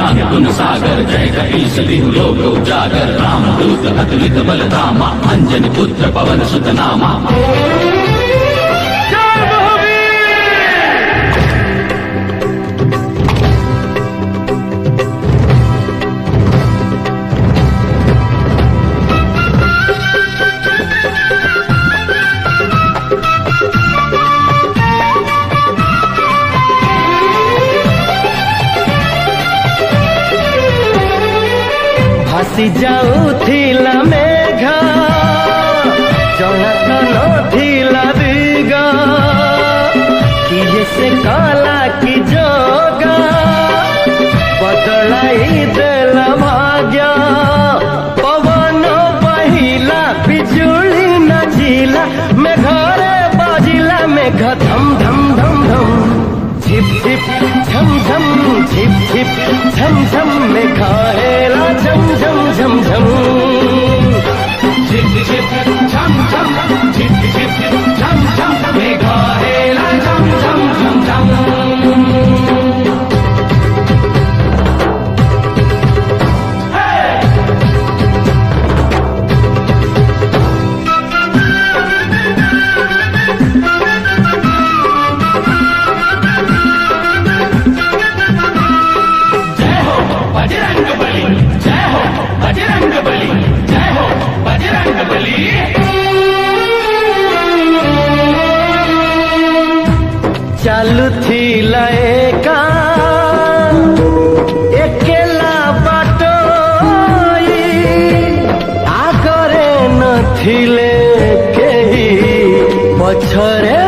ज्ञान गुण सागर जय कपीस तिहु लोक उजागर राम दूत अतुलित बल धामा अंजनी पुत्र पवन सुत नामा। भासी जाऊथिला मेघा जहाँ नथिला दिगा किए से काला की जोगा बदलाई देला भाग्य पवन बहिला बिजुली नचिला मेघरे बाजिला मेघ धम धम धम धम झिप झिप झम झम झिप झिप झम झम मेघाएला झम झम झम झम झिप झिप झम झम झिप झिप झम झम मेघाएला झम झम झम झम। चालू थिला एका एकेला बाटोई आगरे नथिले केही पछरे